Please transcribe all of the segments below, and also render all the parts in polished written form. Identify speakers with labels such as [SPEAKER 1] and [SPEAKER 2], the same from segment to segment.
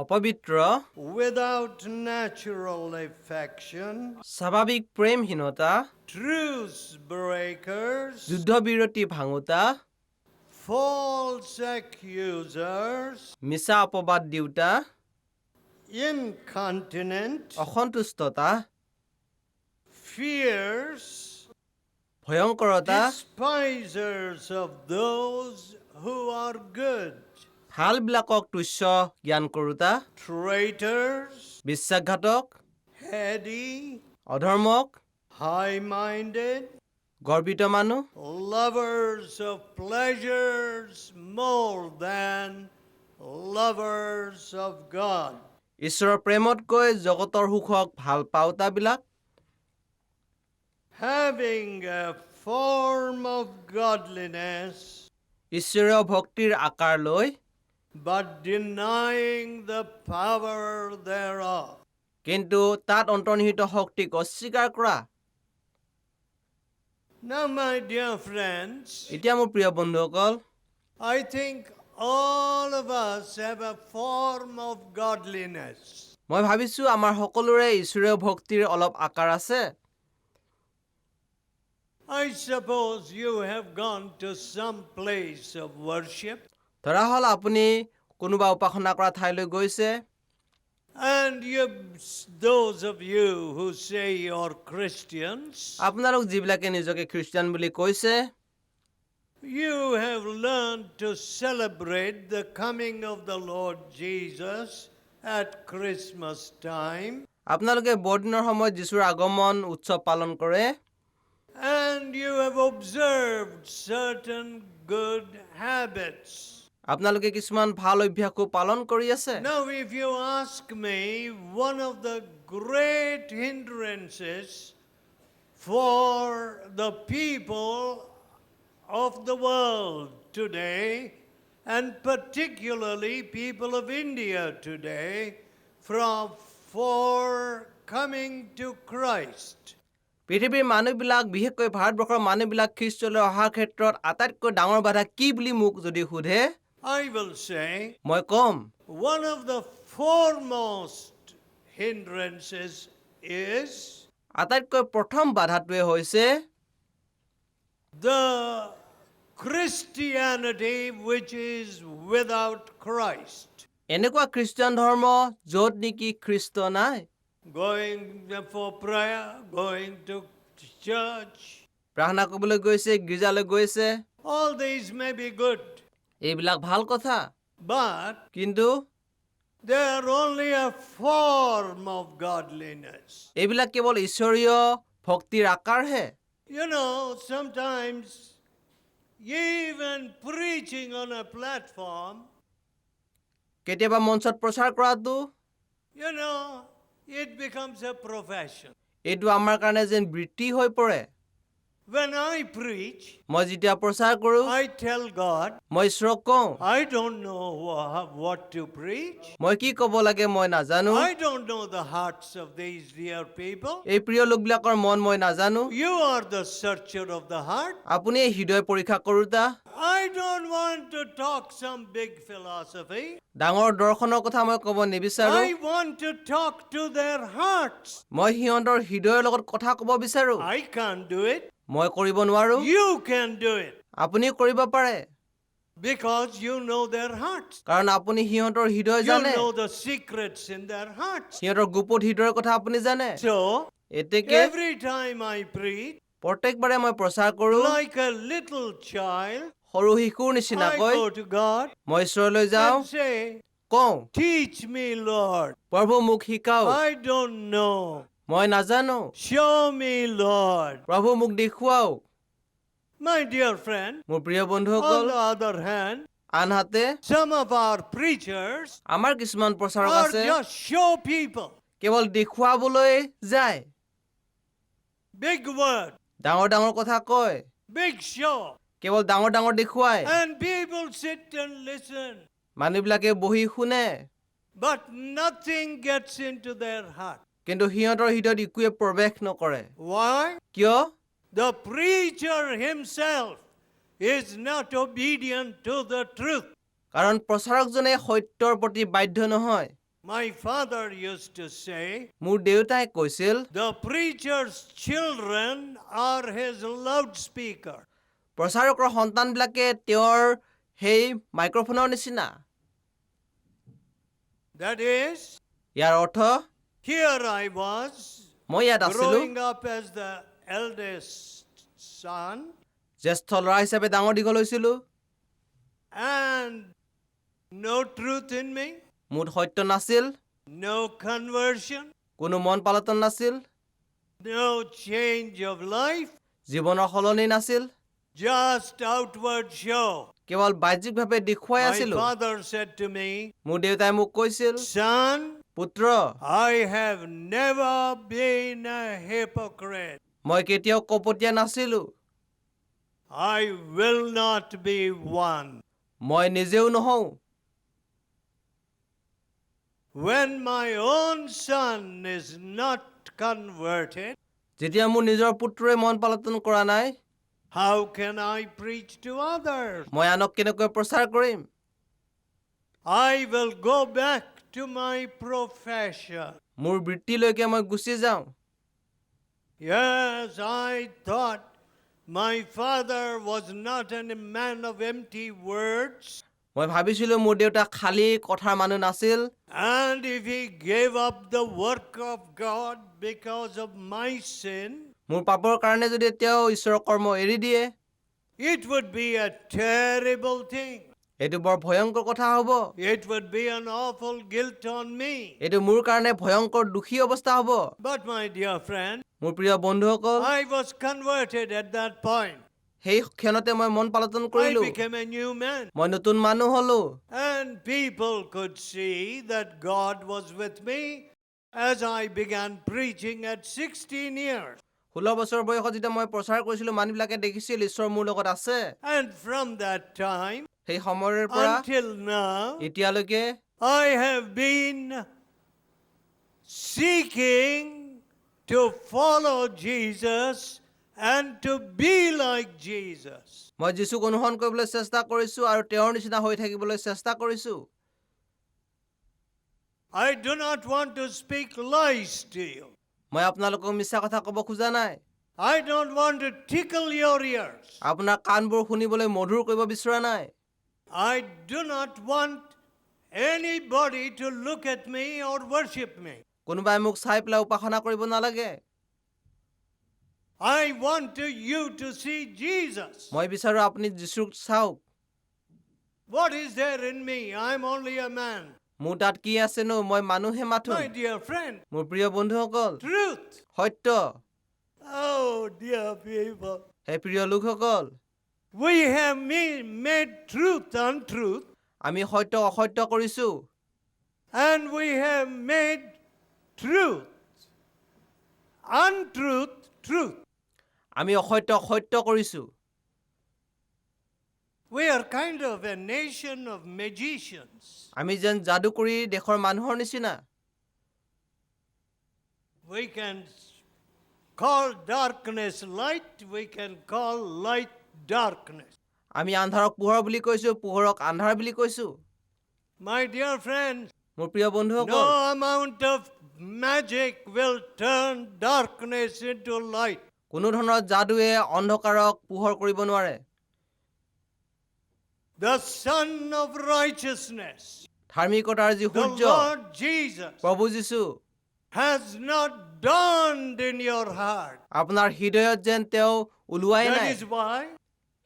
[SPEAKER 1] অপবিত্ৰ
[SPEAKER 2] without natural affection,
[SPEAKER 1] স্বাভাৱিক প্ৰেমহীনতা
[SPEAKER 2] truce breakers,
[SPEAKER 1] যুদ্ধবিৰতি ভাঙোতা
[SPEAKER 2] false accusers,
[SPEAKER 1] মিছা অপবাদ দিওঁতা
[SPEAKER 2] incontinent,
[SPEAKER 1] অসন্তুষ্টতা
[SPEAKER 2] fierce,
[SPEAKER 1] ভয়ংকৰতা
[SPEAKER 2] despisers of those who are good,
[SPEAKER 1] ভালবিলাকক তুচ্ছ জ্ঞান কৰোতা
[SPEAKER 2] traitors,
[SPEAKER 1] বিশ্বাসঘাতক
[SPEAKER 2] heady,
[SPEAKER 1] অধৰ্মক
[SPEAKER 2] high-minded,
[SPEAKER 1] গৰ্বিত মানুহ
[SPEAKER 2] lovers of pleasures more than lovers of God,
[SPEAKER 1] ঈশ্বৰৰ প্ৰেমতকৈ জগতৰ সুখক ভাল পাওঁতাবিলাক
[SPEAKER 2] having a form of godliness,
[SPEAKER 1] ঈশ্বৰীয় ভক্তিৰ আকাৰ লৈ
[SPEAKER 2] but denying the power thereof.
[SPEAKER 1] কিন্তু তাত অন্তৰ্নিহিত শক্তিক অস্বীকাৰ কৰা
[SPEAKER 2] Now, my dear friends,
[SPEAKER 1] এতিয়া মোৰ প্ৰিয় বন্ধুসকল
[SPEAKER 2] I think all of us have a form of godliness.
[SPEAKER 1] মই ভাবিছোঁ আমাৰ সকলোৰে ঈশ্বৰীয় ভক্তিৰ অলপ আকাৰ আছে
[SPEAKER 2] I suppose you have gone to some place of worship
[SPEAKER 1] ধৰা হ'ল আপুনি কোনোবা উপাসনা কৰা ঠাইলৈ গৈছে
[SPEAKER 2] and those of you who say you're Christians,
[SPEAKER 1] আপোনালোক যিবিলাকে নিজকে খ্ৰীষ্টিয়ান বুলি কৈছে
[SPEAKER 2] you have learned to celebrate the coming of the Lord Jesus at Christmas time,
[SPEAKER 1] আপোনালোকে বৰদিনৰ সময়ত যীশুৰ আগমন উৎসৱ পালন কৰে
[SPEAKER 2] and you have observed certain good habits.
[SPEAKER 1] আপোনালোকে কিছুমান ভাল অভ্যাসো পালন কৰি আছে
[SPEAKER 2] Now, if you ask me, one of the great hindrances for the people of the world today, and particularly people of India today, for coming to Christ,
[SPEAKER 1] পৃথিৱীৰ মানুহবিলাক বিশেষকৈ ভাৰতবৰ্ষৰ মানুহবিলাক খ্ৰীষ্টলৈ অহাৰ ক্ষেত্ৰত আটাইতকৈ ডাঙৰ বাধা কি বুলি মোক যদি সোধে
[SPEAKER 2] I will say
[SPEAKER 1] মই ক'ম
[SPEAKER 2] one of the foremost hindrances is
[SPEAKER 1] আটাইতকৈ প্ৰথম বাধাটোৱে হৈছে
[SPEAKER 2] the Christianity which is without Christ.
[SPEAKER 1] এনেকুৱা খ্ৰীষ্টান ধৰ্ম য'ত নেকি খ্ৰীষ্ট নাই
[SPEAKER 2] Going for prayer, going to church,
[SPEAKER 1] প্ৰাৰ্থনা কৰিবলৈ গৈছে গীৰ্জালৈ গৈছে
[SPEAKER 2] all these may be good,
[SPEAKER 1] এইবিলাক ভাল কথা
[SPEAKER 2] but
[SPEAKER 1] কিন্তু
[SPEAKER 2] they are only a form of godliness.
[SPEAKER 1] এইবিলাক কেৱল ঈশ্বৰীয় ভক্তিৰ আকাৰহে
[SPEAKER 2] You know, sometimes even preaching on a platform,
[SPEAKER 1] কেতিয়াবা মঞ্চত প্ৰচাৰ কৰাটো
[SPEAKER 2] you know, it becomes a profession.
[SPEAKER 1] এইটো আমাৰ কাৰণে যেন বৃত্তি হৈ পৰে
[SPEAKER 2] When I preach,
[SPEAKER 1] মই যেতিয়া প্ৰচাৰ কৰোঁ
[SPEAKER 2] I tell God,
[SPEAKER 1] মই ঈশ্বৰক কওঁ
[SPEAKER 2] I don't know what to preach.
[SPEAKER 1] মই কি ক'ব লাগে মই নাজানো
[SPEAKER 2] I don't know the hearts of these dear people.
[SPEAKER 1] এই প্ৰিয় লোকবিলাকৰ মন মই নাজানো
[SPEAKER 2] You are the searcher of the heart.
[SPEAKER 1] আপুনি এই হৃদয় পৰীক্ষা কৰোতা
[SPEAKER 2] I don't want to talk some big philosophy.
[SPEAKER 1] ডাঙৰ দৰ্শনৰ কথা মই ক'ব নিবিচাৰো
[SPEAKER 2] I want to talk to their hearts.
[SPEAKER 1] মই সিহঁতৰ হৃদয়ৰ লগত কথা ক'ব বিচাৰো
[SPEAKER 2] I can't do it.
[SPEAKER 1] মই কৰিব নোৱাৰো
[SPEAKER 2] You can do it
[SPEAKER 1] আপুনি কৰিব পাৰে
[SPEAKER 2] because you know their hearts.
[SPEAKER 1] কাৰণ আপুনি সিহঁতৰ হৃদয়
[SPEAKER 2] You
[SPEAKER 1] জানে
[SPEAKER 2] know the secrets in their hearts.
[SPEAKER 1] সিহঁতৰ গুপত হৃদয়ৰ কথা আপুনি জানে
[SPEAKER 2] So,
[SPEAKER 1] এতেকে
[SPEAKER 2] every time I preach,
[SPEAKER 1] প্ৰত্যেকবাৰে মই প্ৰচাৰ কৰোঁ
[SPEAKER 2] like a little child,
[SPEAKER 1] সৰু শিশুৰ
[SPEAKER 2] I
[SPEAKER 1] নিচিনাকৈ
[SPEAKER 2] go to God
[SPEAKER 1] মই ঈশ্বৰলৈ যাওঁ
[SPEAKER 2] and say,
[SPEAKER 1] কওঁ
[SPEAKER 2] teach me, Lord.
[SPEAKER 1] প্ৰভু মোক শিকাওক
[SPEAKER 2] I don't know.
[SPEAKER 1] মই নাজানো
[SPEAKER 2] Show me, Lord.
[SPEAKER 1] প্ৰভু মোক দেখুৱাওক
[SPEAKER 2] My dear friend,
[SPEAKER 1] মোৰ প্ৰিয়
[SPEAKER 2] on
[SPEAKER 1] বন্ধুসকল
[SPEAKER 2] the other hand,
[SPEAKER 1] আনহাতে
[SPEAKER 2] some of our preachers
[SPEAKER 1] আমাৰ কিছুমান প্ৰচাৰক
[SPEAKER 2] are
[SPEAKER 1] আছে
[SPEAKER 2] just show people.
[SPEAKER 1] কেৱল দেখুৱাবলৈ যায়
[SPEAKER 2] Big word,
[SPEAKER 1] ডাঙৰ ডাঙৰ কথা কয়
[SPEAKER 2] big show.
[SPEAKER 1] কেৱল ডাঙৰ ডাঙৰ দেখুৱায়
[SPEAKER 2] And people sit and listen.
[SPEAKER 1] মানুহবিলাকে বহি শুনে
[SPEAKER 2] But nothing gets into their heart.
[SPEAKER 1] কিন্তু সিহঁতৰ হৃদয়ত একোৱে প্ৰৱেশ নকৰে
[SPEAKER 2] Why?
[SPEAKER 1] কিয়
[SPEAKER 2] The preacher himself is not obedient to the truth.
[SPEAKER 1] কাৰণ প্ৰচাৰকজনে সত্যৰ প্ৰতি বাধ্য নহয়
[SPEAKER 2] My father used to say,
[SPEAKER 1] মোৰ দেউতাই কৈছিল
[SPEAKER 2] the preacher's children are his loudspeaker.
[SPEAKER 1] প্ৰচাৰকৰ সন্তানবিলাকে তেওঁৰ সেই মাইক্ৰফোনৰ নিচিনা।
[SPEAKER 2] That is,
[SPEAKER 1] ইয়াৰ অৰ্থ
[SPEAKER 2] here I was,
[SPEAKER 1] মই ইয়াত আছিলোঁ,
[SPEAKER 2] growing up as the eldest son,
[SPEAKER 1] জ্যেষ্ঠ ল'ৰা হিচাপে ডাঙৰ দীঘল হৈছিলোঁ,
[SPEAKER 2] and no truth in me,
[SPEAKER 1] মোৰ সত্য নাছিল,
[SPEAKER 2] no conversion,
[SPEAKER 1] কোনো মন পালটন নাছিল,
[SPEAKER 2] no change of life,
[SPEAKER 1] জীৱনৰ সলনি নাছিল,
[SPEAKER 2] just outward show.
[SPEAKER 1] কেৱল বাহ্যিকভাৱে দেখুৱাই
[SPEAKER 2] My
[SPEAKER 1] আছিলোঁ।
[SPEAKER 2] father said to me,
[SPEAKER 1] মোৰ দেউতাই মোক কৈছিল,
[SPEAKER 2] son,
[SPEAKER 1] পুত্ৰ,
[SPEAKER 2] I have never been a hypocrite.
[SPEAKER 1] মই কেতিয়াও কপটীয়া নাছিলোঁ,
[SPEAKER 2] I will not be one.
[SPEAKER 1] মই নিজেও নহওঁ।
[SPEAKER 2] When my own son is not converted,
[SPEAKER 1] যেতিয়া মোৰ নিজৰ পুত্ৰই মন পালটন কৰা নাই,
[SPEAKER 2] how can I preach to others?
[SPEAKER 1] মই আনক কেনেকৈ প্ৰচাৰ কৰিম?
[SPEAKER 2] I will go back to my profession.
[SPEAKER 1] মোৰ বৃত্তিলৈকে মই গুচি যাওঁ।
[SPEAKER 2] Yes, I thought my father was not a man of empty words.
[SPEAKER 1] মই ভাবিছিলোঁ মোৰ দেউতা খালী কথাৰ মানুহ নাছিল,
[SPEAKER 2] And if he gave up the work of God because of my sin,
[SPEAKER 1] মোৰ পাপৰ কাৰণে যদি তেওঁ ঈশ্বৰৰ কৰ্ম এৰি দিয়ে,
[SPEAKER 2] it would be a terrible thing.
[SPEAKER 1] এইটো বৰ ভয়ংকৰ কথা হ'ব।
[SPEAKER 2] It would be an awful guilt on me.
[SPEAKER 1] এইটো মোৰ কাৰণে ভয়ংকৰ দুখী অৱস্থা হ'ব।
[SPEAKER 2] But my dear friend,
[SPEAKER 1] মোৰ প্ৰিয় বন্ধুসকল,
[SPEAKER 2] I was converted at that point.
[SPEAKER 1] সেই ক্ষণতে মই মন পালটন
[SPEAKER 2] I
[SPEAKER 1] কৰিলোঁ,
[SPEAKER 2] became a new man.
[SPEAKER 1] মই নতুন মানুহ হ'লো।
[SPEAKER 2] And people could see that God was with me as I began preaching at 16 years.
[SPEAKER 1] 16 বছৰ বয়সত যেতিয়া মই প্ৰচাৰ কৰিছিলোঁ, মানুহবিলাকে দেখিছিল ঈশ্বৰ মোৰ লগত আছে।
[SPEAKER 2] And from that time
[SPEAKER 1] সেই সময়ৰ পৰা
[SPEAKER 2] until now,
[SPEAKER 1] এতিয়ালৈকে
[SPEAKER 2] I have been seeking to follow Jesus and to be like Jesus.
[SPEAKER 1] মই যীশুক অনুসৰণ কৰিবলৈ চেষ্টা কৰিছোঁ আৰু তেওঁৰ নিচিনা হৈ থাকিবলৈ চেষ্টা কৰিছোঁ।
[SPEAKER 2] I do not want to speak lies to you.
[SPEAKER 1] মই আপোনালোকক মিছা কথা ক'ব খোজা নাই।
[SPEAKER 2] I don't want to tickle your ears.
[SPEAKER 1] আপোনাৰ কাণবোৰ শুনিবলৈ মধুৰ কৰিব বিচৰা নাই।
[SPEAKER 2] I do not want anybody to look at me or worship me.
[SPEAKER 1] কোনোবাই মোক চাই পেলাই উপাসনা কৰিব নালাগে।
[SPEAKER 2] I want you to see Jesus.
[SPEAKER 1] মই বিচাৰোঁ আপুনি যীশুক চাওক।
[SPEAKER 2] What is there in me? I'm only a man.
[SPEAKER 1] মোৰ তাত কি আছেনো? মই মানুহে মাথো।
[SPEAKER 2] My dear friend,
[SPEAKER 1] মোৰ প্ৰিয় বন্ধুসকল,
[SPEAKER 2] truth.
[SPEAKER 1] সত্য।
[SPEAKER 2] Oh, dear people.
[SPEAKER 1] হে প্ৰিয় লোকসকল,
[SPEAKER 2] We have made truth untruth,
[SPEAKER 1] আমি সত্য অসত্য কৰিছোঁ,
[SPEAKER 2] and we have made truth untruth truth.
[SPEAKER 1] আমি অসত্য সত্য কৰিছোঁ।
[SPEAKER 2] We are kind of a nation of magicians.
[SPEAKER 1] আমি যেন যাদুকৰী দেশৰ মানুহৰ নিচিনা।
[SPEAKER 2] We can call darkness light, we can call light darkness.
[SPEAKER 1] আমি আন্ধাৰক পোহৰ বুলি কৈছোঁ, পোহৰক আন্ধাৰ বুলি কৈছোঁ।
[SPEAKER 2] My dear friends,
[SPEAKER 1] মোৰ প্ৰিয় বন্ধুসকল,
[SPEAKER 2] no amount of magic will turn darkness into light.
[SPEAKER 1] কোনো ধৰণৰ যাদুৱে অন্ধকাৰক পোহৰ কৰিব নোৱাৰে।
[SPEAKER 2] The Son of Righteousness,
[SPEAKER 1] ধাৰ্মিকতাৰ যি
[SPEAKER 2] the
[SPEAKER 1] সূৰ্য,
[SPEAKER 2] Lord Jesus,
[SPEAKER 1] প্ৰভু যীশু,
[SPEAKER 2] has not dawned in your heart.
[SPEAKER 1] আপোনাৰ হৃদয়ত যেন তেওঁ ওলোৱাই
[SPEAKER 2] That
[SPEAKER 1] নাই।
[SPEAKER 2] is why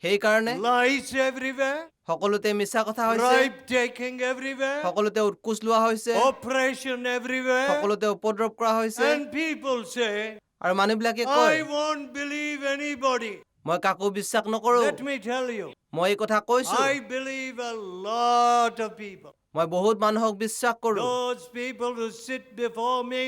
[SPEAKER 1] সেইকাৰণে
[SPEAKER 2] lies everywhere,
[SPEAKER 1] সকলোতে মিছা কথা হৈছে,
[SPEAKER 2] bribe taking everywhere,
[SPEAKER 1] সকলোতে উৎকোচ লোৱা হৈছে,
[SPEAKER 2] oppression everywhere,
[SPEAKER 1] সকলোতে উপদ্ৰৱ কৰা হৈছে।
[SPEAKER 2] and people say,
[SPEAKER 1] আৰু মানুহবিলাকে কয়,
[SPEAKER 2] I won't believe anybody.
[SPEAKER 1] মই কাকো বিশ্বাস নকৰোঁ।
[SPEAKER 2] Let me tell you,
[SPEAKER 1] মই এই কথা কৈছোঁ,
[SPEAKER 2] I believe a lot of people.
[SPEAKER 1] মই বহুত মানুহক বিশ্বাস কৰোঁ।
[SPEAKER 2] Those people who sit before me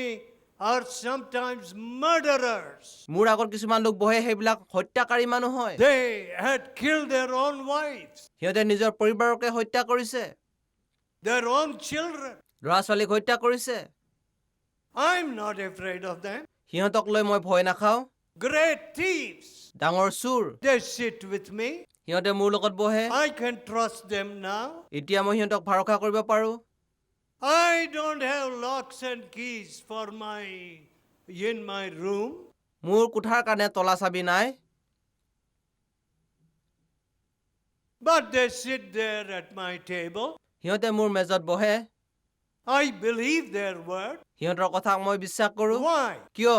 [SPEAKER 2] are sometimes murderers.
[SPEAKER 1] মোৰ আগত কিছুমান লোক বহে, সেইবিলাক হত্যাকাৰী মানুহ হয়।
[SPEAKER 2] They had killed their own wives,
[SPEAKER 1] সিহঁতে নিজৰ পৰিবাৰকে হত্যা কৰিছে,
[SPEAKER 2] their own children.
[SPEAKER 1] ল'ৰা ছোৱালীক হত্যা কৰিছে।
[SPEAKER 2] I'm not afraid of them.
[SPEAKER 1] সিহঁতক লৈ মই ভয় নাখাওঁ।
[SPEAKER 2] Great thieves,
[SPEAKER 1] ডাঙৰ চোৰ,
[SPEAKER 2] they sit with me.
[SPEAKER 1] সিহঁতে মোৰ লগত বহে।
[SPEAKER 2] I can trust them now.
[SPEAKER 1] এতিয়া মই সিহঁতক ভৰসা কৰিব পাৰোঁ।
[SPEAKER 2] I don't have locks and keys for in my room.
[SPEAKER 1] মোৰ কোঠাৰ কাৰণে তলা চাবি নাই,
[SPEAKER 2] But they sit there at my table.
[SPEAKER 1] সিহঁতে মোৰ মেজত বহে,
[SPEAKER 2] I believe their word.
[SPEAKER 1] সিহঁতৰ কথাক মই বিশ্বাস কৰোঁ।
[SPEAKER 2] Why?
[SPEAKER 1] কিয়?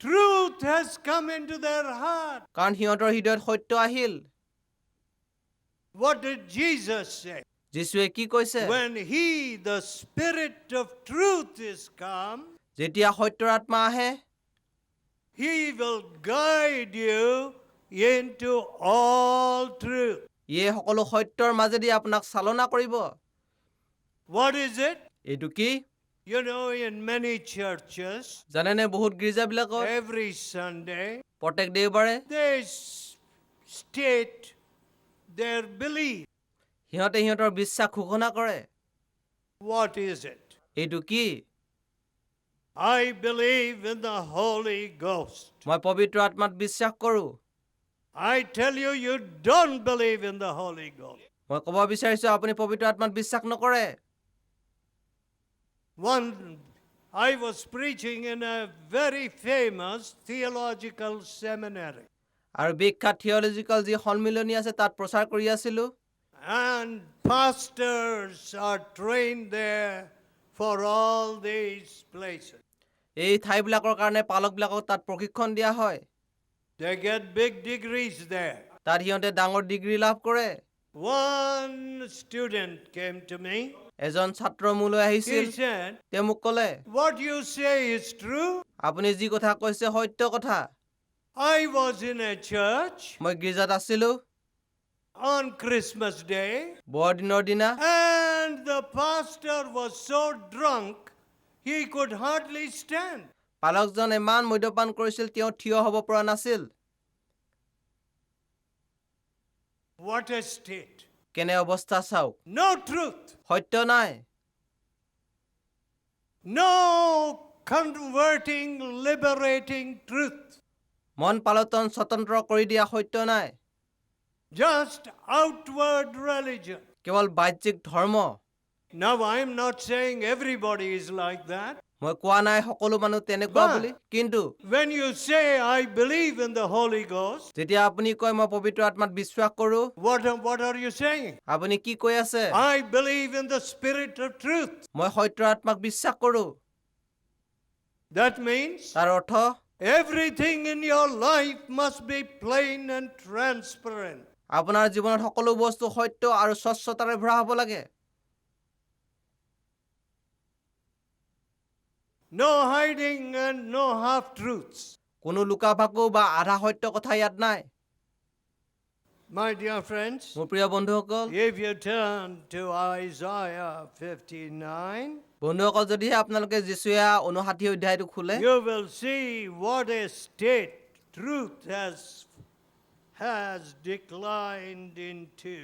[SPEAKER 2] Truth has come into their heart.
[SPEAKER 1] কাৰণ সিহঁতৰ হৃদয়ত সত্য আহিল।
[SPEAKER 2] What did Jesus say?
[SPEAKER 1] যীশুৱে কি কৈছে?
[SPEAKER 2] When He, the Spirit of truth, is come,
[SPEAKER 1] যেতিয়া সত্যৰ আত্মা আহে,
[SPEAKER 2] He will guide you into all truth.
[SPEAKER 1] ইয়ে সকলো সত্যৰ মাজেদি আপোনাক চালনা কৰিব।
[SPEAKER 2] What is it?
[SPEAKER 1] এইটো কি?
[SPEAKER 2] You know, in many churches,
[SPEAKER 1] জানেনে বহুত গীৰ্জাবিলাকত
[SPEAKER 2] every Sunday,
[SPEAKER 1] প্ৰত্যেক দেওবাৰে
[SPEAKER 2] they state their belief.
[SPEAKER 1] সিহঁতে সিহঁতৰ বিশ্বাস ঘোষণা কৰে।
[SPEAKER 2] What is it?
[SPEAKER 1] এইটো কি?
[SPEAKER 2] I believe in the Holy Ghost.
[SPEAKER 1] মই পবিত্ৰ আত্মাত বিশ্বাস কৰোঁ।
[SPEAKER 2] I tell you, you don't believe in the Holy Ghost.
[SPEAKER 1] মই ক'ব বিচাৰিছোঁ আপুনি পবিত্ৰ আত্মাত বিশ্বাস নকৰে।
[SPEAKER 2] I was preaching in a very famous theological seminary.
[SPEAKER 1] আৰু বিখ্যাত থিয়লজিকেল যি সন্মিলনী আছে তাত প্ৰচাৰ কৰি আছিলোঁ।
[SPEAKER 2] And pastors are trained there for all these places.
[SPEAKER 1] এই ঠাইবিলাকৰ কাৰণে পালকবিলাকক তাত প্ৰশিক্ষণ দিয়া হয়।
[SPEAKER 2] They get big degrees there.
[SPEAKER 1] তাত সিহঁতে ডাঙৰ ডিগ্ৰী লাভ কৰে।
[SPEAKER 2] One student came to me.
[SPEAKER 1] এজন ছাত্ৰ মোলৈ আহিছিল।
[SPEAKER 2] He said,
[SPEAKER 1] তেওঁ মোক ক'লে,
[SPEAKER 2] what you say is true.
[SPEAKER 1] আপুনি যি কথা কৈছে সত্য কথা।
[SPEAKER 2] I was in a church
[SPEAKER 1] মই গীৰ্জাত আছিলোঁ
[SPEAKER 2] on Christmas Day,
[SPEAKER 1] বৰদিনৰ দিনা,
[SPEAKER 2] and the pastor was so drunk he could hardly stand.
[SPEAKER 1] পালকজন ইমান মদ্যপান কৰিছিল তেওঁ থিয় হ'ব পৰা নাছিল।
[SPEAKER 2] What a state.
[SPEAKER 1] কেনে অৱস্থা চাওক।
[SPEAKER 2] No truth.
[SPEAKER 1] সত্য নাই,
[SPEAKER 2] No converting, liberating truth.
[SPEAKER 1] মন পালটন স্বতন্ত্ৰ কৰি দিয়া সত্য নাই,
[SPEAKER 2] Just outward religion.
[SPEAKER 1] কেৱল বাহ্যিক ধৰ্ম।
[SPEAKER 2] Now, I'm not saying everybody is like that.
[SPEAKER 1] মই কোৱা নাই সকলো মানুহ তেনেকুৱা
[SPEAKER 2] But-
[SPEAKER 1] বুলি, কিন্তু
[SPEAKER 2] When you say, I believe in the Holy Ghost,
[SPEAKER 1] যেতিয়া আপুনি কয় মই পবিত্ৰ আত্মাত বিশ্বাস কৰোঁ,
[SPEAKER 2] what are you saying?
[SPEAKER 1] আপুনি কি কৈ আছে?
[SPEAKER 2] I believe in the Spirit of truth.
[SPEAKER 1] মই সত্যৰ আত্মাক বিশ্বাস কৰোঁ।
[SPEAKER 2] That means
[SPEAKER 1] তাৰ অৰ্থ
[SPEAKER 2] everything in your life must be plain and transparent.
[SPEAKER 1] আপোনাৰ জীৱনত সকলো বস্তু সত্য আৰু স্বচ্ছতাৰে ভৰা হ'ব লাগে।
[SPEAKER 2] No hiding and no half truths.
[SPEAKER 1] কোনো লুকা ভাকু বা আধা সত্য কথা ইয়াত নাই।
[SPEAKER 2] My dear friends,
[SPEAKER 1] মোৰ প্ৰিয় বন্ধুসকল,
[SPEAKER 2] if you turn to Isaiah 59,
[SPEAKER 1] বন্ধুসকল যদিহে আপোনালোকে যিচুয়া 59 অধ্যায়টো খোলে,
[SPEAKER 2] you will see what a state truth has declined into.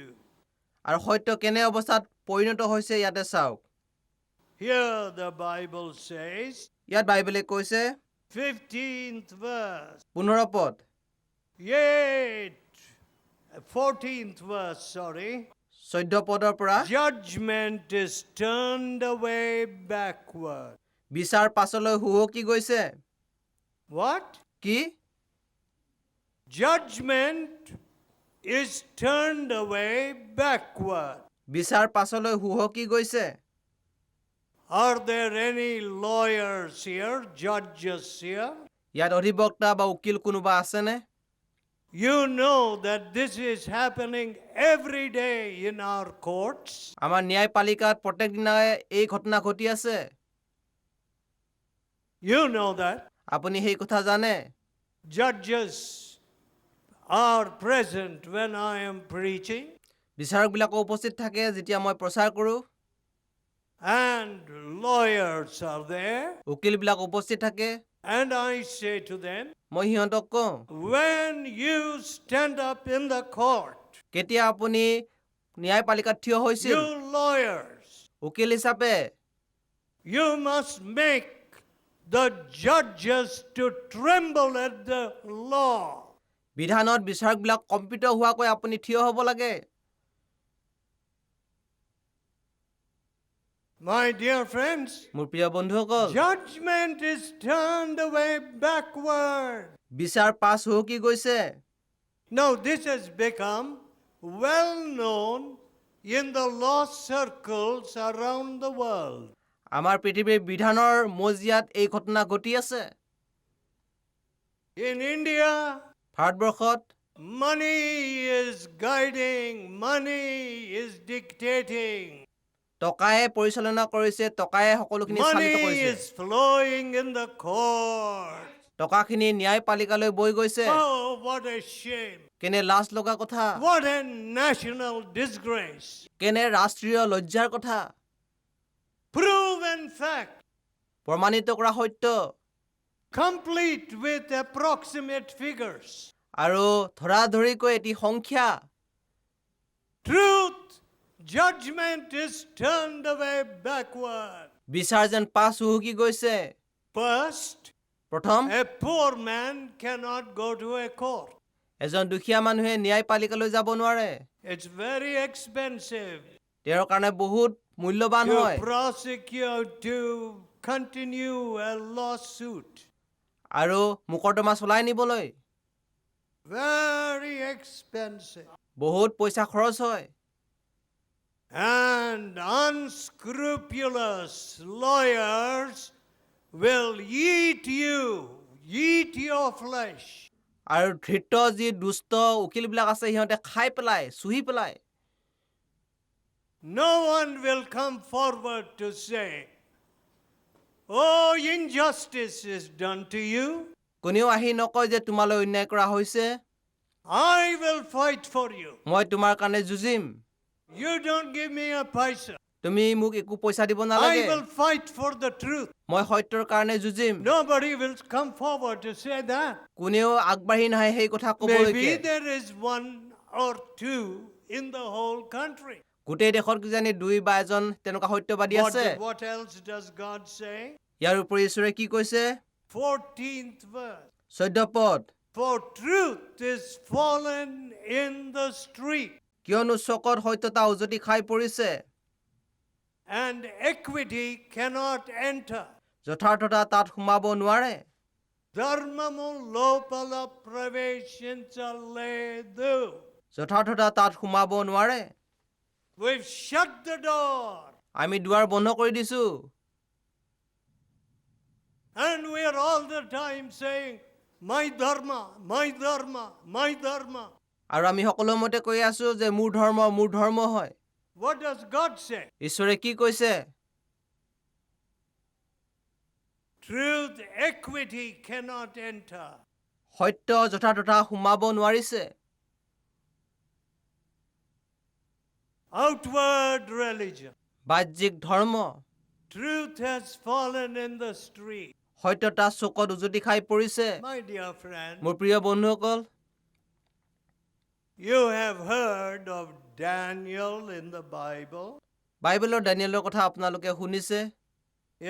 [SPEAKER 1] আৰু সত্য কেনে অৱস্থাত পৰিণত হৈছে ইয়াতে চাওক।
[SPEAKER 2] Here the Bible says,
[SPEAKER 1] ইয়াত বাইবেলে কৈছে
[SPEAKER 2] 15th verse,
[SPEAKER 1] 15 পদ,
[SPEAKER 2] yet 14th verse, sorry,
[SPEAKER 1] 14 পদৰ পৰা
[SPEAKER 2] judgment is turned away backward.
[SPEAKER 1] বিচাৰ পাছলৈ হুহকি গৈছে।
[SPEAKER 2] What?
[SPEAKER 1] কি?
[SPEAKER 2] Judgment is turned away backward.
[SPEAKER 1] বিচাৰ পাছলৈ হুহকি গৈছে।
[SPEAKER 2] Are there any lawyers here, judges here?
[SPEAKER 1] ইয়াত অধিবক্তা বা উকিল কোনোবা আছেনে?
[SPEAKER 2] You know that this is happening every day in our courts.
[SPEAKER 1] আমাৰ ন্যায়পালিকাত প্ৰত্যেক দিনাই এই ঘটনা ঘটি আছে।
[SPEAKER 2] You know that.
[SPEAKER 1] আপুনি সেই কথা জানে?
[SPEAKER 2] Judges are present when I am preaching,
[SPEAKER 1] বিচাৰকবিলাকো উপস্থিত থাকে যেতিয়া মই প্ৰচাৰ কৰোঁ।
[SPEAKER 2] and lawyers are there.
[SPEAKER 1] উকিলবিলাক উপস্থিত থাকে।
[SPEAKER 2] And I say to them,
[SPEAKER 1] মই সিহঁতক কওঁ,
[SPEAKER 2] when you stand up in the court,
[SPEAKER 1] কেতিয়া আপুনি ন্যায়পালিকাত থিয় হৈছিল?
[SPEAKER 2] you lawyers,
[SPEAKER 1] উকিল হিচাপে
[SPEAKER 2] you must make the judges to tremble at the law.
[SPEAKER 1] বিধানত বিচাৰকবিলাক কম্পিত হোৱাকৈ আপুনি থিয় হ'ব লাগে।
[SPEAKER 2] My dear friends,
[SPEAKER 1] মোৰ প্ৰিয় বন্ধুসকল,
[SPEAKER 2] judgment is turned away backward.
[SPEAKER 1] বিচাৰ পাছ হুহুকি গৈছে।
[SPEAKER 2] Now, this has become well known in the law circles around the world.
[SPEAKER 1] আমাৰ পৃথিৱীৰ বিধানৰ মজিয়াত এই ঘটনা ঘটি আছে।
[SPEAKER 2] In India,
[SPEAKER 1] ভাৰতবৰ্ষত
[SPEAKER 2] money is guiding, money is dictating.
[SPEAKER 1] টকায়ে পৰিচালনা কৰিছে, টকায়ে সকলোখিনি চালিত
[SPEAKER 2] Money
[SPEAKER 1] কৰিছে।
[SPEAKER 2] is flowing in the court.
[SPEAKER 1] টকাখিনি ন্যায়পালিকালৈ বৈ গৈছে।
[SPEAKER 2] Oh, what a shame.
[SPEAKER 1] কেনে লাজ লগা কথা,
[SPEAKER 2] What a national disgrace.
[SPEAKER 1] কেনে ৰাষ্ট্ৰীয় লজ্জাৰ কথা।
[SPEAKER 2] Proven fact,
[SPEAKER 1] প্ৰমাণিত কৰা সত্য
[SPEAKER 2] complete with approximate figures.
[SPEAKER 1] আৰু ধৰাধৰিকৈ এটি সংখ্যা।
[SPEAKER 2] Truth, judgment is turned away backward.
[SPEAKER 1] বিচাৰ যেন পাছ হুহুকি গৈছে।
[SPEAKER 2] First,
[SPEAKER 1] প্ৰথম,
[SPEAKER 2] a poor man cannot go to a court.
[SPEAKER 1] এজন দুখীয়া মানুহে ন্যায়পালিকালৈ যাব নোৱাৰে।
[SPEAKER 2] It's very expensive
[SPEAKER 1] তেওঁৰ কাৰণে বহুত মূল্যৱান
[SPEAKER 2] to
[SPEAKER 1] হয়
[SPEAKER 2] prosecute, to continue a lawsuit.
[SPEAKER 1] আৰু মোকৰ্দমা চলাই নিবলৈ
[SPEAKER 2] Very expensive.
[SPEAKER 1] বহুত পইচা খৰচ হয়।
[SPEAKER 2] And unscrupulous lawyers will eat you, eat your flesh.
[SPEAKER 1] আৰু ধৃত যি দুষ্ট উকিলবিলাক আছে সিহঁতে খাই পেলাই, চুহি পেলাই।
[SPEAKER 2] No one will come forward to say, oh, injustice is done to you.
[SPEAKER 1] কোনেও আহি নকয় যে তোমালৈ অন্যায় কৰা হৈছে,
[SPEAKER 2] I will fight for you.
[SPEAKER 1] মই তোমাৰ কাৰণে যুঁজিম,
[SPEAKER 2] You don't give me a paisa.
[SPEAKER 1] তুমি মোক একো পইচা দিব
[SPEAKER 2] I
[SPEAKER 1] নালাগে,
[SPEAKER 2] will fight for the truth.
[SPEAKER 1] মই সত্যৰ কাৰণে যুঁজিম।
[SPEAKER 2] Nobody will come forward to say that.
[SPEAKER 1] কোনেও আগবাঢ়ি নাহে সেই কথা
[SPEAKER 2] Maybe
[SPEAKER 1] ক'বলৈকে।
[SPEAKER 2] there is one or two in the whole country.
[SPEAKER 1] গোটেই দেশত কিজানি দুই বা এজন তেনেকুৱা সত্যবাদী আছে।
[SPEAKER 2] What else does God say?
[SPEAKER 1] ইয়াৰ উপৰি ঈশ্বৰে কি কৈছে?
[SPEAKER 2] 14th verse.
[SPEAKER 1] 14 পদ,
[SPEAKER 2] For truth is fallen in the street,
[SPEAKER 1] কিয়নো চকত সত্যতা উজটি খাই পৰিছে,
[SPEAKER 2] and equity cannot enter.
[SPEAKER 1] যথাৰ্থতা তাত সোমাব নোৱাৰে।
[SPEAKER 2] Dharmamu lopala praveshinchaledu.
[SPEAKER 1] যথাৰ্থতা তাত সোমাব নোৱাৰে।
[SPEAKER 2] We've shut the door,
[SPEAKER 1] আমি দুৱাৰ বন্ধ কৰি দিছো,
[SPEAKER 2] and we are all the time saying, my dharma, my dharma, my dharma.
[SPEAKER 1] আৰু আমি সকলো মতে কৈ আছো যে মোৰ ধৰ্ম, মোৰ ধৰ্ম হয়।
[SPEAKER 2] What does God say?
[SPEAKER 1] ঈশ্বৰে কি কৈছে?
[SPEAKER 2] Truth, equity cannot enter.
[SPEAKER 1] সত্য যথাৰ্থতা সোমাব নোৱাৰিছে।
[SPEAKER 2] Outward religion.
[SPEAKER 1] বাহ্যিক ধৰ্ম,
[SPEAKER 2] Truth has fallen in the street.
[SPEAKER 1] সত্যতা চকত উজটি খাই পৰিছে।
[SPEAKER 2] My dear friend,
[SPEAKER 1] মোৰ প্ৰিয় বন্ধুসকল,
[SPEAKER 2] you have heard of Daniel in the Bible.
[SPEAKER 1] বাইবেলৰ দানিয়েলৰ কথা আপোনালোকে শুনিছে।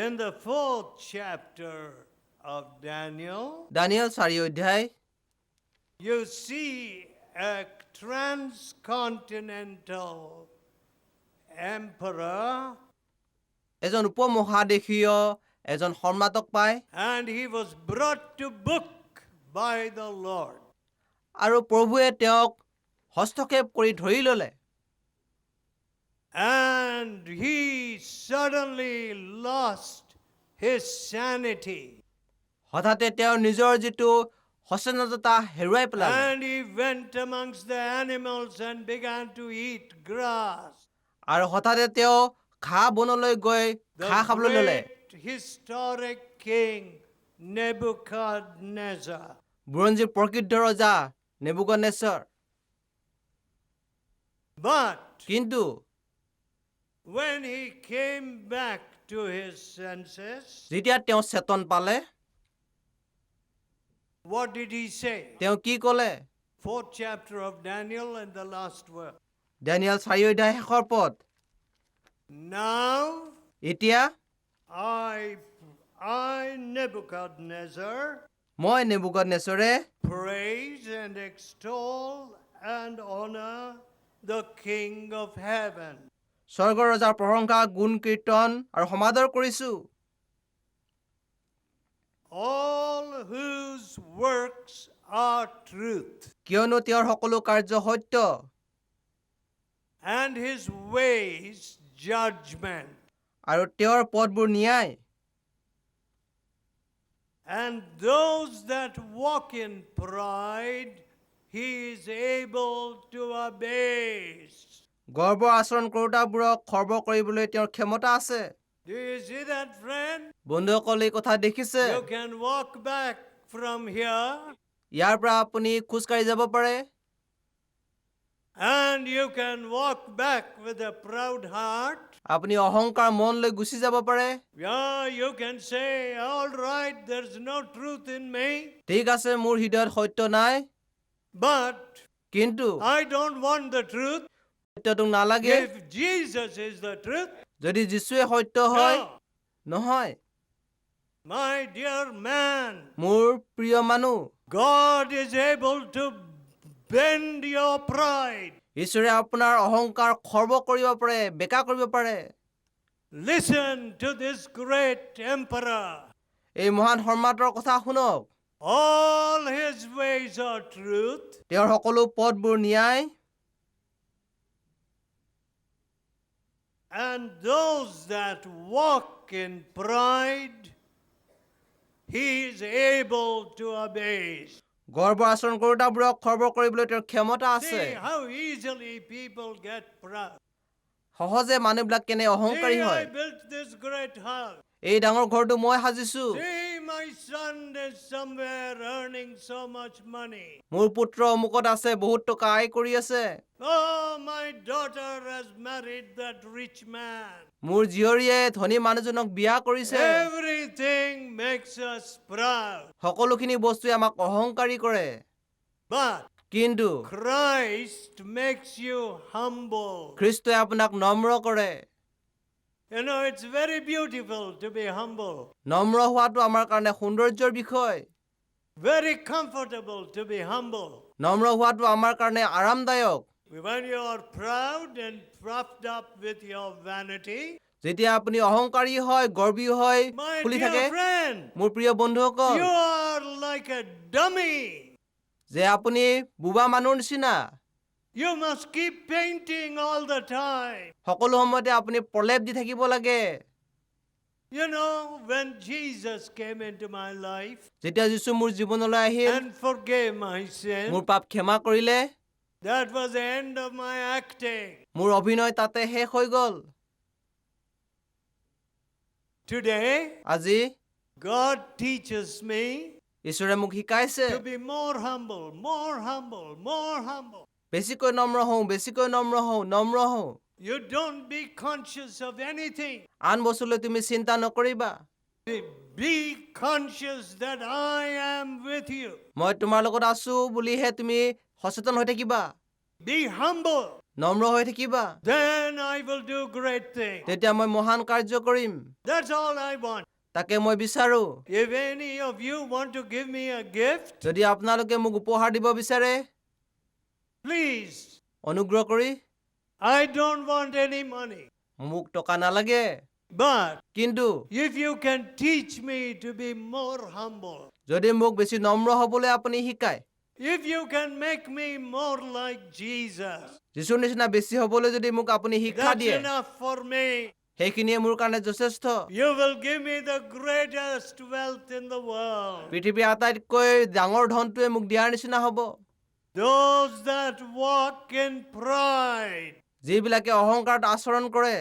[SPEAKER 2] In the 4th chapter of Daniel,
[SPEAKER 1] Daniel 4 অধ্যায়,
[SPEAKER 2] you see a transcontinental emperor,
[SPEAKER 1] এজন উপমহাদেশীয় এজন সম্ৰাটক পায়
[SPEAKER 2] and he was brought to book by the Lord.
[SPEAKER 1] আৰু প্ৰভুৱে তেওঁক হস্তক্ষেপ কৰি ধৰি ল'লে।
[SPEAKER 2] And he suddenly lost his sanity.
[SPEAKER 1] হঠাতে তেওঁৰ নিজৰ যিটো সচেতনতা হেৰুৱাই পেলালে
[SPEAKER 2] And he went amongst the animals and began to eat grass.
[SPEAKER 1] আৰু হঠাতে তেওঁ ঘাঁহ বনলৈ গৈ ঘাঁহ
[SPEAKER 2] The
[SPEAKER 1] খাবলৈ ল'লে।
[SPEAKER 2] great historic king Nebuchadnezzar.
[SPEAKER 1] বুৰঞ্জীৰ প্ৰকৃত ৰজা নেবুকদনেছৰ।
[SPEAKER 2] But
[SPEAKER 1] কিন্তু
[SPEAKER 2] when he came back to his senses,
[SPEAKER 1] যেতিয়া তেওঁ চেতন পালে,
[SPEAKER 2] what did he say?
[SPEAKER 1] তেওঁ কি ক'লে?
[SPEAKER 2] 4th chapter of Daniel and the last word.
[SPEAKER 1] Daniel 4 অধ্যায় শেষৰ পদ,
[SPEAKER 2] Now
[SPEAKER 1] এতিয়া
[SPEAKER 2] I Nebuchadnezzar
[SPEAKER 1] মই নেবুকদনেছৰে
[SPEAKER 2] praise and extol and honor the King of heaven.
[SPEAKER 1] স্বৰ্গৰ ৰজাৰ প্ৰশংসা গুণ কীৰ্তন আৰু সমাদৰ কৰিছো
[SPEAKER 2] all whose works are truth,
[SPEAKER 1] কিয়নো তেওঁৰ সকলো কাৰ্য সত্য
[SPEAKER 2] and his ways judgment.
[SPEAKER 1] আৰু তেওঁৰ পথবোৰ ন্যায়
[SPEAKER 2] And those that walk in pride, he is able to abase.
[SPEAKER 1] গৰ্ব আচৰণ কৰোতাবোৰক খৰ্ব কৰিবলৈ তেওঁৰ ক্ষমতা আছে
[SPEAKER 2] Do you see that, friend?
[SPEAKER 1] বন্ধুসকল এই কথা দেখিছে
[SPEAKER 2] You can walk back from here
[SPEAKER 1] ইয়াৰ পৰা আপুনি খোজকাঢ়ি যাব পাৰে
[SPEAKER 2] and you can walk back with a proud heart.
[SPEAKER 1] আপুনি অহংকাৰ মন লৈ গুচি যাব পাৰে
[SPEAKER 2] Yeah, you can say, all right, there's no truth in me,
[SPEAKER 1] ঠিক আছে মোৰ হৃদয়ত সত্য নাই
[SPEAKER 2] but
[SPEAKER 1] কিন্তু
[SPEAKER 2] I don't want the truth.
[SPEAKER 1] সত্যটোক নালাগে
[SPEAKER 2] If Jesus is the truth,
[SPEAKER 1] যদি যীশুৱে সত্য হয়
[SPEAKER 2] no.
[SPEAKER 1] নহয়
[SPEAKER 2] My dear man,
[SPEAKER 1] মোৰ প্ৰিয় মানুহ
[SPEAKER 2] God is able to bend your pride.
[SPEAKER 1] ঈশ্বৰে আপোনাৰ অহংকাৰ খৰ্ব কৰিব পাৰে বেকা কৰিব পাৰে
[SPEAKER 2] Listen to this great emperor.
[SPEAKER 1] এই মহান সম্ৰাটৰ কথা শুনক
[SPEAKER 2] All his ways are truth,
[SPEAKER 1] তেওঁৰ সকলো পথবোৰ ন্যায়
[SPEAKER 2] and those that walk in pride, he is able to abase.
[SPEAKER 1] গৰ্ব আচৰণ কৰোতাবোৰক খৰ্ব কৰিবলৈ তেওঁৰ ক্ষমতা আছে
[SPEAKER 2] See how easily people get proud.
[SPEAKER 1] সহজে মানুহবিলাক কেনে অহংকাৰী
[SPEAKER 2] See, I
[SPEAKER 1] হয়
[SPEAKER 2] built this great house.
[SPEAKER 1] এই ডাঙৰ ঘৰটো মই সাজিছো
[SPEAKER 2] See, my son is somewhere earning so much money.
[SPEAKER 1] মোৰ পুত্ৰ অমুকত আছে বহুত টকা আয় কৰি আছে
[SPEAKER 2] Oh, my daughter has married that rich man.
[SPEAKER 1] মোৰ জীয়ৰীয়ে ধনী মানুহজনক বিয়া কৰিছে
[SPEAKER 2] Everything makes us proud.
[SPEAKER 1] সকলোখিনি বস্তুৱে আমাক অহংকাৰী কৰে
[SPEAKER 2] But
[SPEAKER 1] কিন্তু
[SPEAKER 2] Christ makes you humble.
[SPEAKER 1] খ্ৰীষ্টই আপোনাক নম্ৰ কৰে
[SPEAKER 2] You know, it's very beautiful to be humble.
[SPEAKER 1] নম্ৰ হোৱাটো আমাৰ কাৰণে সৌন্দৰ্যৰ বিষয়
[SPEAKER 2] Very comfortable to be humble.
[SPEAKER 1] নম্ৰ হোৱাটো আমাৰ কাৰণে আৰামদায়ক
[SPEAKER 2] When you are proud and puffed up with your vanity,
[SPEAKER 1] যেতিয়া আপুনি অহংকাৰী হয় গৰ্বী হয়
[SPEAKER 2] my
[SPEAKER 1] ফুলি থাকে
[SPEAKER 2] dear friend,
[SPEAKER 1] মোৰ প্ৰিয় বন্ধুসকল
[SPEAKER 2] you are like a dummy.
[SPEAKER 1] যে আপুনি বুবা মানুহৰ নিচিনা
[SPEAKER 2] You must keep painting all the time.
[SPEAKER 1] সকলো সময়তে আপুনি প্ৰলেপ দি থাকিব লাগে
[SPEAKER 2] You know, when Jesus came into my life
[SPEAKER 1] যেতিয়া যীশু মোৰ জীৱনলৈ আহিল
[SPEAKER 2] and forgave my sin,
[SPEAKER 1] মোৰ পাপ ক্ষমা কৰিলে
[SPEAKER 2] that was the end of my acting.
[SPEAKER 1] মোৰ অভিনয় তাতে শেষ হৈ গ'ল
[SPEAKER 2] Today,
[SPEAKER 1] আজি
[SPEAKER 2] God teaches me
[SPEAKER 1] ঈশ্বৰে মোক শিকাইছে
[SPEAKER 2] to be more humble, more humble, more humble.
[SPEAKER 1] বেছিকৈ নম্ৰ হওঁ নম্ৰ হওঁ
[SPEAKER 2] You don't be conscious of anything.
[SPEAKER 1] আন বস্তুলৈ তুমি চিন্তা নকৰিবা
[SPEAKER 2] Be conscious that I am with you.
[SPEAKER 1] মই তোমাৰ লগত আছো বুলিহে তুমি সচেতন হৈ থাকিবা
[SPEAKER 2] Be humble.
[SPEAKER 1] নম্ৰ হৈ থাকিবা
[SPEAKER 2] Then I will do great things.
[SPEAKER 1] তেতিয়া মই মহান কাৰ্য কৰিম
[SPEAKER 2] That's all I want.
[SPEAKER 1] তাকে মই বিচাৰো
[SPEAKER 2] If any of you want to give me a gift,
[SPEAKER 1] যদি আপোনালোকে মোক উপহাৰ দিব বিচাৰে
[SPEAKER 2] please.
[SPEAKER 1] অনুগ্ৰহ কৰি
[SPEAKER 2] I don't want any money.
[SPEAKER 1] মোক টকা নালাগে
[SPEAKER 2] But
[SPEAKER 1] কিন্তু
[SPEAKER 2] if you can teach me to be more humble,
[SPEAKER 1] যদি মোক বেছি নম্ৰ হ'বলৈ আপুনি শিকায়
[SPEAKER 2] if you can make me more like Jesus,
[SPEAKER 1] যীশুৰ নিচিনা বেছি হ'বলৈ যদি মোক আপুনি শিক্ষা
[SPEAKER 2] that's
[SPEAKER 1] দিয়ে
[SPEAKER 2] enough for me.
[SPEAKER 1] সেইখিনিয়ে মোৰ কাৰণে যথেষ্ট
[SPEAKER 2] You will give me the greatest wealth in the world.
[SPEAKER 1] পৃথিৱীৰ আটাইতকৈ ডাঙৰ ধনটোৱে মোক দিয়াৰ নিচিনা হ'ব
[SPEAKER 2] Those that walk in pride,
[SPEAKER 1] যিবিলাকে অহংকাৰত আচৰণ কৰে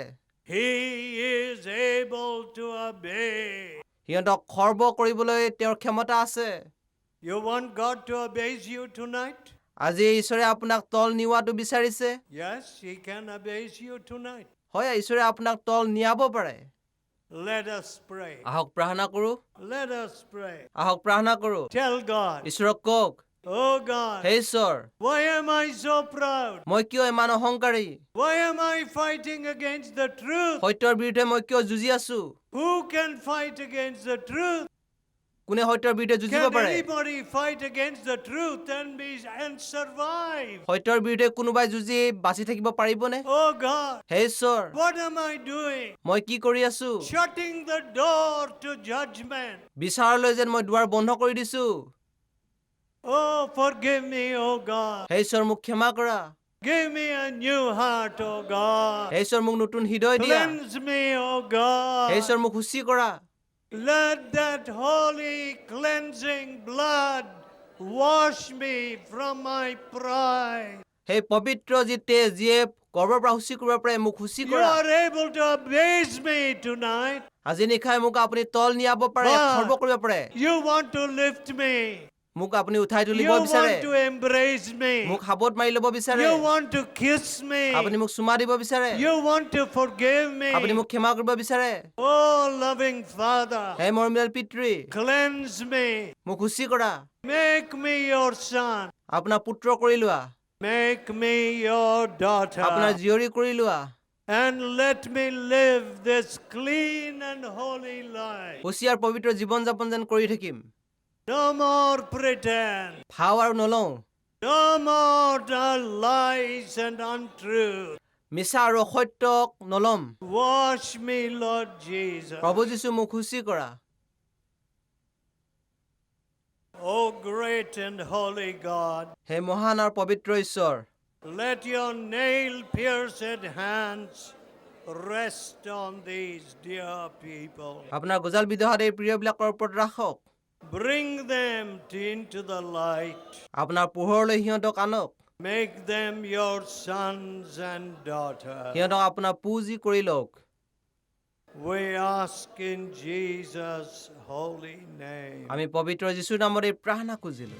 [SPEAKER 2] he is able to obey.
[SPEAKER 1] সিহঁতক খৰ্ব কৰিবলৈ তেওঁৰ ক্ষমতা আছে
[SPEAKER 2] You want God to abase you tonight?
[SPEAKER 1] আজি ঈশ্বৰে আপোনাক তল নিওৱাটো বিচাৰিছে
[SPEAKER 2] Yes, he can abase you tonight.
[SPEAKER 1] হয় ঈশ্বৰে আপোনাক তল নিয়াব পাৰে
[SPEAKER 2] Let us pray.
[SPEAKER 1] আহক প্ৰাৰ্থনা কৰো
[SPEAKER 2] Let us pray.
[SPEAKER 1] আহক প্ৰাৰ্থনা কৰো
[SPEAKER 2] Tell God,
[SPEAKER 1] ঈশ্বৰক কওক
[SPEAKER 2] oh God,
[SPEAKER 1] হে ঈশ্বৰ
[SPEAKER 2] why am I so proud?
[SPEAKER 1] মই কিয় ইমান অহংকাৰী
[SPEAKER 2] Why am I fighting against the truth?
[SPEAKER 1] সত্যৰ বিৰুদ্ধে মই কিয় যুঁজি আছো
[SPEAKER 2] Who can fight against the truth?
[SPEAKER 1] কোনে সত্যৰ বিৰুদ্ধে যুঁজিব
[SPEAKER 2] Can
[SPEAKER 1] পাৰে
[SPEAKER 2] anybody fight against the truth and survive?
[SPEAKER 1] সত্যৰ বিৰুদ্ধে কোনোবাই যুঁজি বাচি থাকিব পাৰিবনে
[SPEAKER 2] Oh God,
[SPEAKER 1] হে ঈশ্বৰ
[SPEAKER 2] what am I doing?
[SPEAKER 1] মই কি কৰি আছো
[SPEAKER 2] Shutting the door to judgment.
[SPEAKER 1] বিচাৰলৈ যেন মই দুৱাৰ বন্ধ কৰি দিছো
[SPEAKER 2] Oh, forgive me, oh God.
[SPEAKER 1] হে ঈশ্বৰ মোক ক্ষমা কৰা
[SPEAKER 2] Give me a new heart, oh God.
[SPEAKER 1] হে ঈশ্বৰ মোক নতুন হৃদয় দিয়া
[SPEAKER 2] Cleanse me, oh
[SPEAKER 1] হে
[SPEAKER 2] God.
[SPEAKER 1] ঈশ্বৰ মোক শুচি কৰা
[SPEAKER 2] Let that holy cleansing blood wash me from my pride.
[SPEAKER 1] সেই পবিত্ৰ যি তেজ যিয়ে গৰ্বৰ পৰা শুচি কৰিব পাৰে মোক শুচি
[SPEAKER 2] You
[SPEAKER 1] কৰা
[SPEAKER 2] are able to abase me tonight.
[SPEAKER 1] আজি নিশাই মোক আপুনি তল নিয়াব পাৰে খৰ্ব কৰিব পাৰে
[SPEAKER 2] You want to lift me.
[SPEAKER 1] মোক আপুনি উঠাই তুলিব
[SPEAKER 2] You
[SPEAKER 1] বিচাৰে
[SPEAKER 2] want to embrace me.
[SPEAKER 1] মোক হাবত মাৰি ল'ব বিচাৰে
[SPEAKER 2] You want to kiss me.
[SPEAKER 1] আপুনি মোক চুমা দিব বিচাৰে
[SPEAKER 2] You want to forgive me.
[SPEAKER 1] আপুনি মোক ক্ষমা কৰিব বিচাৰে
[SPEAKER 2] Oh, loving Father,
[SPEAKER 1] হে মৰমীয়াল পিতৃ
[SPEAKER 2] cleanse me.
[SPEAKER 1] মোক শুচি কৰা
[SPEAKER 2] Make me your son.
[SPEAKER 1] আপোনাৰ পুত্ৰ কৰি লোৱা
[SPEAKER 2] Make me your daughter.
[SPEAKER 1] আপোনাৰ জীয়ৰী কৰি লোৱা
[SPEAKER 2] And let me live this clean and holy life.
[SPEAKER 1] শুচি আৰু পবিত্ৰ জীৱন যাপন যেন কৰি থাকিম
[SPEAKER 2] No more pretend.
[SPEAKER 1] ভাও আৰু নলওঁ
[SPEAKER 2] No more lies and untruth.
[SPEAKER 1] মিছা আৰু অসত্যক নলম
[SPEAKER 2] Wash me, Lord Jesus.
[SPEAKER 1] প্ৰভু যীশু মোক শুচি কৰা
[SPEAKER 2] Oh, great and holy God,
[SPEAKER 1] হে মহান আৰু পবিত্ৰ ঈশ্বৰ
[SPEAKER 2] let your nail-pierced hands rest on these dear people.
[SPEAKER 1] আপোনাৰ গজাল বিদহাত এই প্ৰিয়বিলাকৰ ওপৰত ৰাখক
[SPEAKER 2] Bring them into the light.
[SPEAKER 1] আপোনাৰ পোহৰলৈ সিহঁতক আনক
[SPEAKER 2] Make them your sons and daughters.
[SPEAKER 1] সিহঁতক আপোনাৰ পুঁজি কৰি লওক
[SPEAKER 2] We ask in Jesus' holy name.
[SPEAKER 1] আমি পবিত্ৰ যীশুৰ নামত এই প্ৰাৰ্থনা খুজিলো